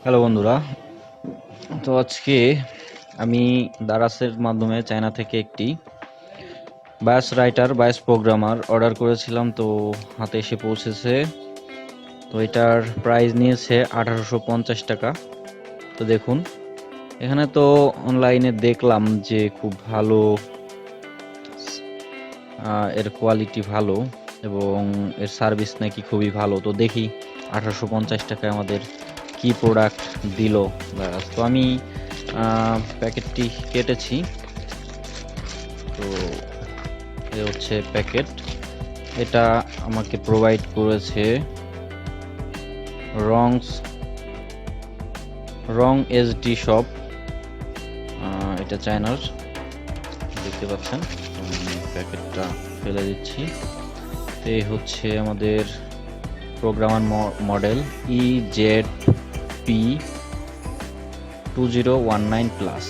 Hello বন্ধুরা, তো আজকে আমি দারাসের মাধ্যমে চায়না থেকে একটি bias writer bias programmer order করেছিলাম, তো হাতে এসে পৌঁছেছে। তো এটার প্রাইস নিয়েছে 1850 টাকা। তো দেখুন, এখানে তো অনলাইনে দেখলাম যে খুব ভালো, এর কোয়ালিটি ভালো এবং এর সার্ভিস নাকি খুবই ভালো। তো দেখি 1850 টাকায় আমাদের কি প্রোডাক্ট দিল দারাজ। তো আমি প্যাকেটটি কেটেছি। তো এ হচ্ছে প্যাকেট। এটা আমাকে প্রোভাইড করেছে রং এসডি শপ, এটা চায়নার, দেখতে পাচ্ছেন। আমি প্যাকেটটা ফেলে দিচ্ছি। তো এই হচ্ছে আমাদের programmer model EZP2019 plus,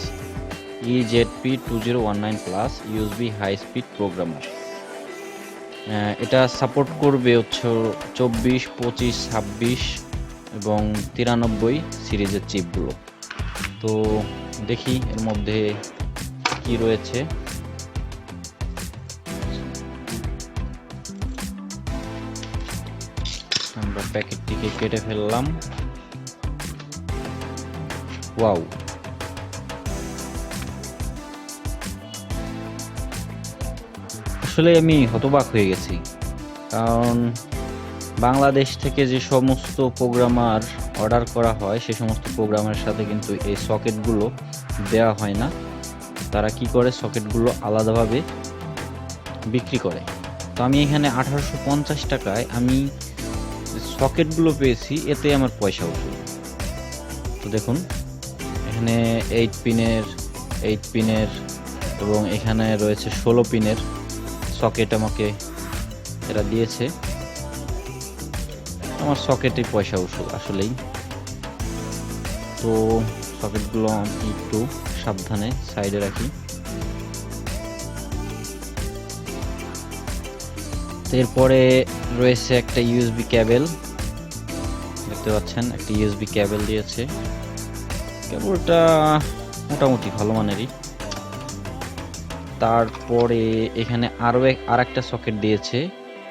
EZP2019 plus USB high speed programmer. এটা সাপোর্ট করবে হচ্ছে 24, 25, 26 এবং 93 সিরিজের চিপগুলো। তো দেখি এর মধ্যে কি রয়েছে। আমরা প্যাকেটটিকে কেটে ফেললাম। ওয়াও, আসলে আমি হতবাক হয়ে গেছি, কারণ বাংলাদেশ থেকে যে সমস্ত প্রোগ্রামার অর্ডার করা হয় সে সমস্ত প্রোগ্রামের সাথে কিন্তু এই সকেটগুলো দেওয়া হয় না। তারা কি করে, সকেটগুলো আলাদাভাবে বিক্রি করে। তো আমি এখানে 1850 টাকায় আমি সকেটগুলো পেয়েছি, এতে আমার পয়সা উঠল। তো দেখুন, এখানে 8 পিনের এবং এখানে রয়েছে 16 পিনের সকেট আমাকে এরা দিয়েছে। আমার সকেটে পয়সা উঠল আসলেই। তো সকেটগুলো আমি একটু সাবধানে সাইডে রাখি। এরপরে রয়েছে একটা ইউএসবি ক্যাবেল, দেখতে পাচ্ছেন একটা ইউএসবি ক্যাবেল দিয়েছে। কেবলটা মোটামুটি ভালো মানেরই। তারপরে এখানে আর একটা সকেট দিয়েছে,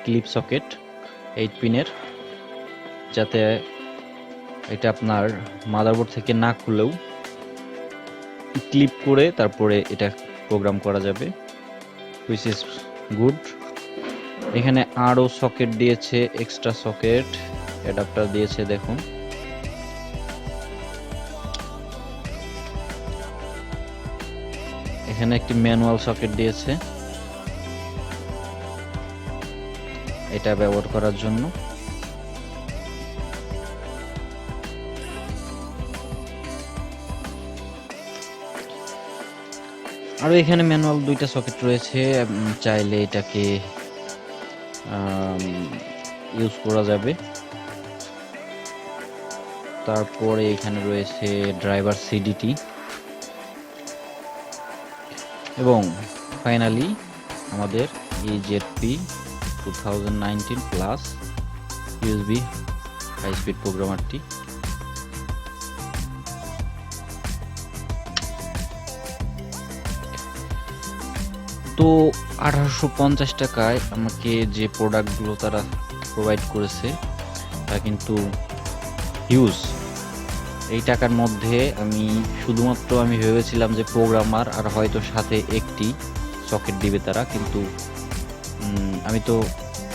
ক্লিপ সকেট 8 পিনের, যাতে এটা আপনার মাদারবোর্ড থেকে না খুলেও ক্লিপ করে তারপরে এটা প্রোগ্রাম করা যাবে, হুইচ ইজ গুড। এখানে আরও সকেট দিয়েছে, এক্সট্রা সকেট অ্যাডাপ্টার দিয়েছে। দেখুন, এখানে একটি ম্যানুয়াল সকেট দিয়েছে এটা ব্যবহার করার জন্য। আর এখানে ম্যানুয়াল দুইটা সকেট রয়েছে, চাইলে এটাকে ইউজ করা যাবে। তারপরে এখানে রয়েছে ড্রাইভার সিডিটি এবং ফাইনালি আমাদের EZP2019 plus USB high speed প্রোগ্রামারটি। তো 1850 টাকায় আমাকে যে প্রোডাক্টগুলো তারা প্রোভাইড করেছে তা কিন্তু হিউজ। এই টাকার মধ্যে আমি শুধুমাত্র ভেবেছিলাম যে প্রোগ্রামার আর হয়তো সাথে একটি সকেট দিবে তারা, কিন্তু আমি তো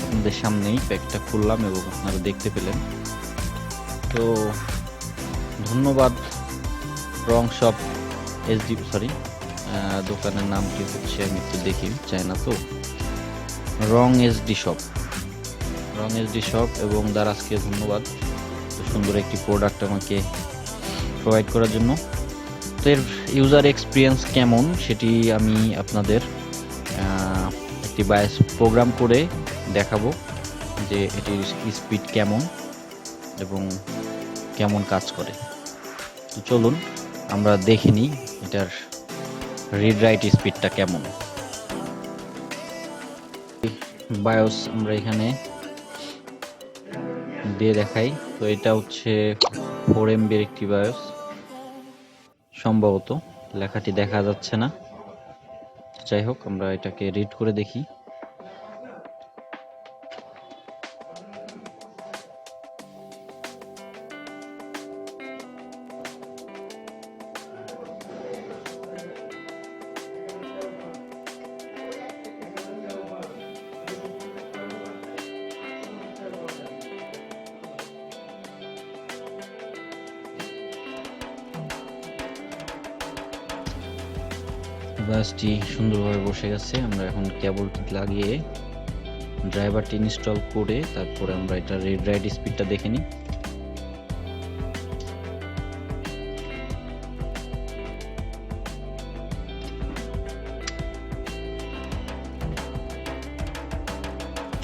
আপনাদের সামনেই প্যাকটা খুললাম এবং আপনারা দেখতে পেলেন। তো ধন্যবাদ রং শপ দোকানের নাম কি হচ্ছে আমি একটু দেখি, চায়না তো, রং এসডি শপ এবং দারাজকে ধন্যবাদ সুন্দর একটি প্রোডাক্ট আমাকে প্রোভাইড করার জন্য। তো এর ইউজার এক্সপিরিয়েন্স কেমন সেটি আমি আপনাদের একটি বায়োস প্রোগ্রাম করে দেখাবো যে এটির স্পিড কেমন এবং কেমন কাজ করে। তো চলুন আমরা দেখে নিই এটার রিড রাইট স্পিডটা কেমন। বায়োস আমরা এখানে দিয়ে দেখাই। তো এটা হচ্ছে 4 MB একটি বায়োস, সম্ভবত লেখাটি দেখা যাচ্ছে না, যাই হোক আমরা এটাকে রিড করে দেখি। বাসটি সুন্দরভাবে বসে গেছে। আমরা এখন কেবলটি লাগিয়ে ড্রাইভারটি ইনস্টল করে তারপরে আমরা এটা রিড রাইট স্পিডটা দেখে নিই।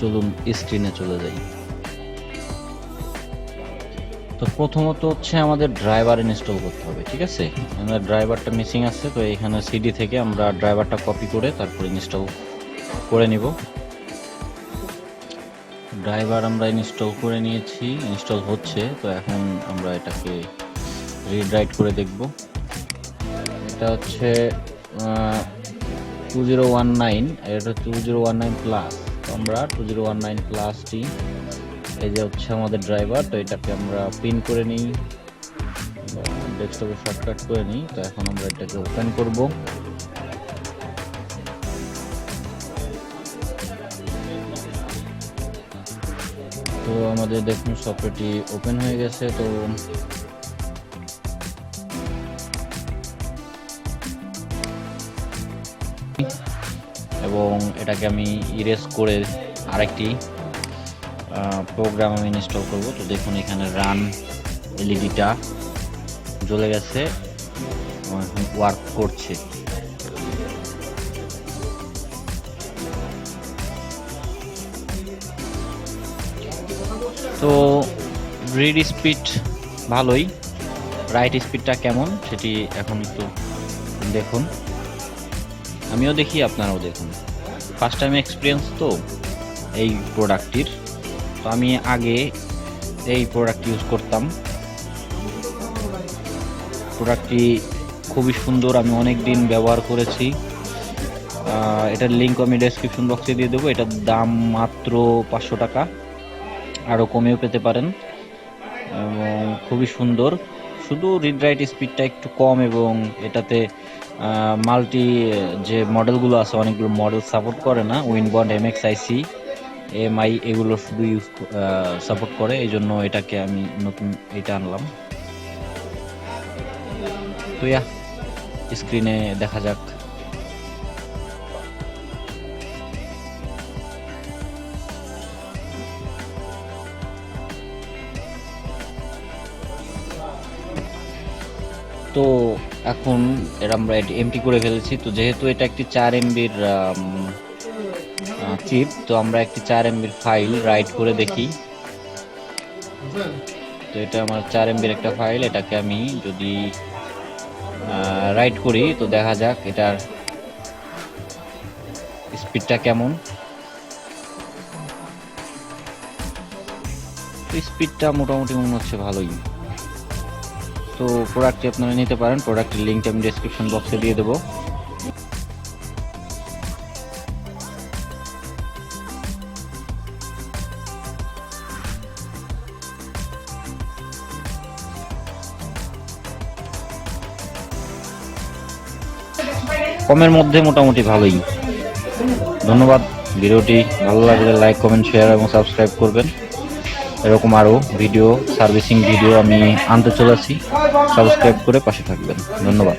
চলুন স্ক্রিনে চলে যাই। তো প্রথমত হচ্ছে আমাদের ড্রাইভার ইনস্টল করতে হবে, ঠিক আছে। আমাদের ড্রাইভারটা মিসিং আছে, তো এখানে সিডি থেকে আমরা ড্রাইভারটা কপি করে তারপর ইনস্টল করে নিব। ড্রাইভার আমরা ইনস্টল করে নিয়েছি, ইনস্টল হচ্ছে। তো এখন আমরা এটাকে রিড রাইট করে দেখব। এটা হচ্ছে 2019, এটা 2019 প্লাস। তো আমরা 2019 প্লাসটি, এই যে হচ্ছে আমাদের ড্রাইভার। তো এটাকে আমরা পিন করে নিই, ডেস্কটপে শর্টকাট করে নিই। তো এখন আমরা এটাকে ওপেন করব। তো আমাদের দেখুন সফটওয়্যারটি ওপেন হয়ে গেছে। তো এবং এটাকে আমি ইরেজ করে আরেকটি প্রোগ্রাম আমি ইনস্টল করব। তো দেখুন এখানে রান এলইডিটা জ্বলে গেছে, এখন ওয়ার্ক করছে। তো রিড স্পিড ভালোই, রাইট স্পিডটা কেমন সেটি এখন একটু দেখুন, আমিও দেখি আপনারাও দেখুন। ফার্স্ট টাইম এক্সপিরিয়েন্স তো এই প্রোডাক্টটির। তো আমি আগে এই প্রোডাক্ট ইউজ করতাম, প্রোডাক্টটি খুবই সুন্দর, আমি অনেক দিন ব্যবহার করেছি। এটার লিঙ্ক আমি ডেসক্রিপশন বক্সে দিয়ে দেবো। এটার দাম মাত্র 500 টাকা, আরও কমেও পেতে পারেন, এবং খুবই সুন্দর। শুধু রিড রাইট স্পিডটা একটু কম, এবং এটাতে মাল্টি যে মডেলগুলো আছে অনেকগুলো মডেল সাপোর্ট করে না। উইনবন্ড, এমএক্সআইসি, এমআই এগুলো শুধু ইউজ সাপোর্ট করে, এই জন্য এটাকে আমি নতুন এটা আনলাম। তো স্ক্রিনে দেখা যাক। তো এখন এর আমরা এমটি করে ফেলেছি। তো যেহেতু এটা একটি 4 MBর চিপ, তো আমরা একটি 4 MBর ফাইল রাইট করে দেখি। তো এটা আমার 4 MBর একটা ফাইল, এটাকে আমি যদি রাইট করি তো দেখা যাক এটার স্পিডটা কেমন। স্পিডটা মোটামুটি মনে হচ্ছে ভালোই। তো প্রোডাক্টটি আপনারা নিতে পারেন, প্রোডাক্টের লিঙ্কটা আমি ডেসক্রিপশন বক্সে দিয়ে দেবো। কমের মধ্যে মোটামুটি ভালোই। ধন্যবাদ। ভিডিওটি ভালো লাগলে লাইক, কমেন্ট, শেয়ার এবং সাবস্ক্রাইব করবেন। এরকম আরও ভিডিও, সার্ভিসিং ভিডিও আমি আনতে চলেছি, সাবস্ক্রাইব করে পাশে থাকবেন। ধন্যবাদ।